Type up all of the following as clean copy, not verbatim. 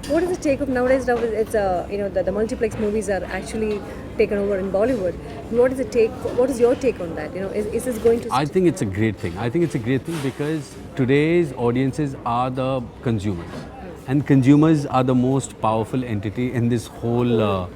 What is the take of nowadays? Now it's the multiplex movies are actually taken over in Bollywood. What is the take? What is your take on that? Is this going to? I think it's a great thing. I think it's a great thing because today's audiences are the consumers, and consumers are the most powerful entity in this whole,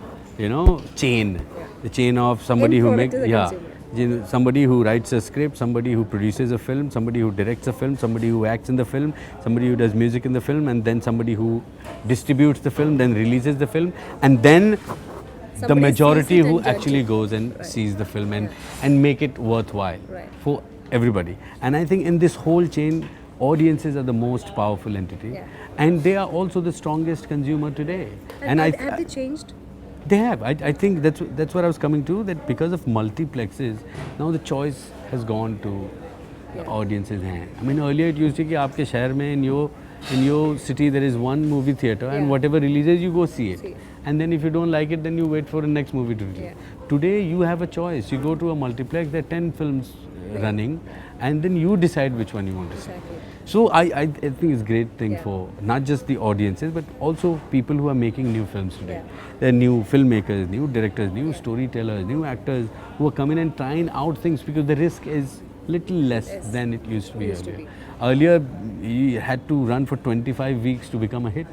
chain. The chain of somebody End who product makes, is the consumer. somebody who writes a script, somebody who produces a film, somebody who directs a film, somebody who acts in the film, somebody who does music in the film, and then somebody who distributes the film, then releases the film, and then the Somebody majority sees it who and judges. actually goes and sees the film and make it worthwhile Right. for everybody. And I think in this whole chain, audiences are the most powerful entity, Yeah. and they are also the strongest consumer today. And have they changed? They have. I think that's what I was coming to. That because of multiplexes, now the choice has gone to the audience's hand. I mean, earlier it used to be आपके शहर में in your city there is one movie theater, and whatever releases you go see it. And then if you don't like it, then you wait for the next movie to release. Today you have a choice. You go to a multiplex. There are 10 films running, and then you decide which one you want to see. Exactly. So I think it's a great thing for not just the audiences but also people who are making new films today. There are new filmmakers, new directors, new storytellers, new actors who are coming and trying out things because the risk is little less than it used to be earlier. Earlier, you had to run for 25 weeks to become a hit.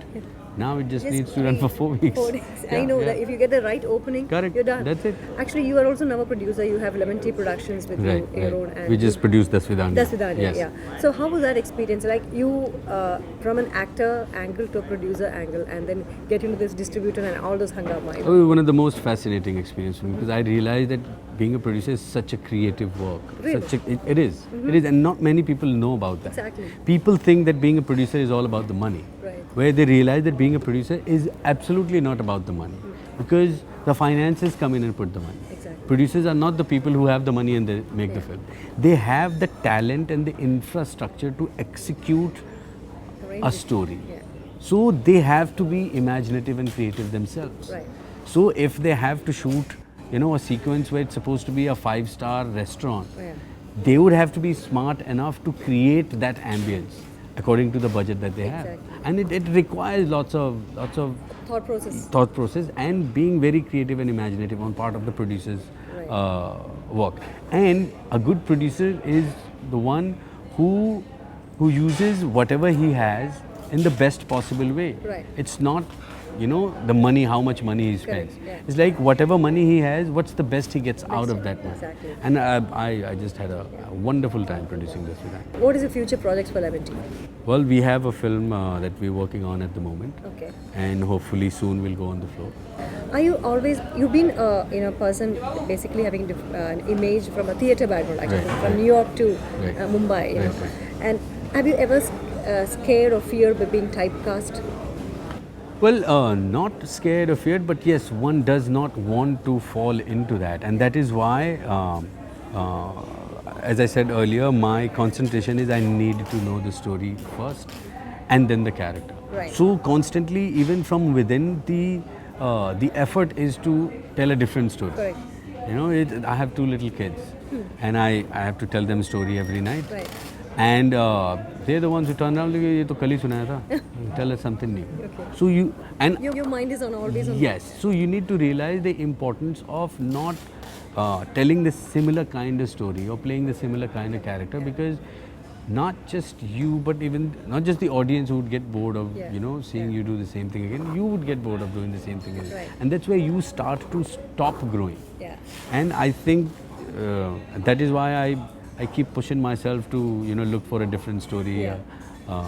Now it just needs to run for 4 weeks. 4 days. I know that if you get the right opening, Correct. you're done. That's it. Actually, you are also now a producer. You have Lemon Tea Productions with Right, your right. own. And We just produced Dasvidaniya. Dasvidaniya, Yes. yeah. So how was that experience? Like you, from an actor angle to a producer angle, and then get into this distributor and all those hangama. Oh, one of the most fascinating experiences for me because I realized that being a producer is such a creative work. Really? It is. It is, and not many people know about that. Exactly. People think that being a producer is all about the money. Right. Where they realize that being a producer is absolutely not about the money because the finances come in and put the money. Exactly. Producers are not the people who have the money and they make the film. They have the talent and the infrastructure to execute a story. Yeah. So they have to be imaginative and creative themselves. Right. So if they have to shoot, a sequence where it's supposed to be a 5-star restaurant, they would have to be smart enough to create that ambience according to the budget that they have. And it requires lots of Thought process. and being very creative and imaginative on part of the producer's work. And a good producer is the one who uses whatever he has in the best possible way. Right. It's not, the money, how much money he spends. Correct, yeah. It's like whatever money he has, what's the best he gets out of that money. Exactly. And I just had a wonderful time producing this with that. What is the future projects for Lemon Tea? Well, we have a film that we're working on at the moment. Okay. And hopefully soon we'll go on the floor. Are you always, you've been a person basically having an image from a theatre background, actually, from New York to Mumbai, Right. And have you ever scared or feared by being typecast? Well, not scared or feared, but yes, one does not want to fall into that. And that is why, as I said earlier, my concentration is I need to know the story first and then the character. Right. So constantly, even from within, the effort is to tell a different story. Correct. I have 2 little kids and I have to tell them a story every night. Right. And they're the ones who turn around and go, "Ye to kal hi sunaya tha. Tell us something new." Okay. So Your mind is always on. yes, so you need to realize the importance of not telling the similar kind of story or playing the similar kind of character because not just you, but even not just the audience who would get bored of seeing you do the same thing again. You would get bored of doing the same thing again, Right. and that's where you start to stop growing. Yeah. And I think that is why I keep pushing myself to look for a different story. Yeah.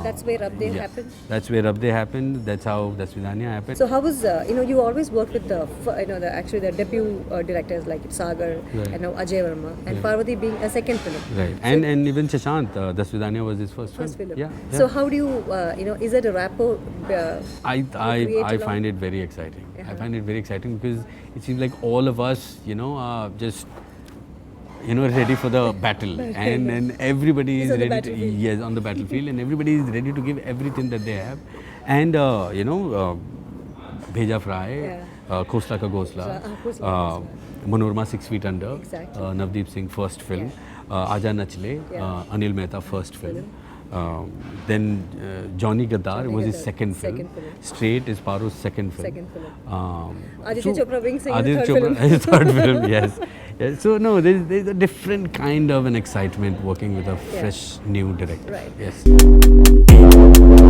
That's where Rabde happened. That's where Rabde happened. That's how Dasvidaniya happened. So how was you always worked with the debut directors like Sagar and now Ajay Verma and Parvati being a second film. Right. So And even Shashant, Dasvidaniya was his first film. Yeah. So how do you is it a rapport? I find it very exciting. I find it very exciting because it seems like all of us, are just ready for the battle, and everybody is on the ready to, yes, on the battlefield, and everybody is ready to give everything that they have, and Bheja Fry, Khosla ka Ghosla, Manorama 6 Feet Under, Exactly. Navdeep Singh first film, Aja Nachle, Anil Mehta first film, Then Johnny Gadar was his Gadar, second film. second film. Straight is Paro's second film. Second film. So Aditya Chopra being singing the Aditya third Chopra film. is third film, yes. Yes. So no, there's a different kind of an excitement working with a fresh new director. Right. Yes.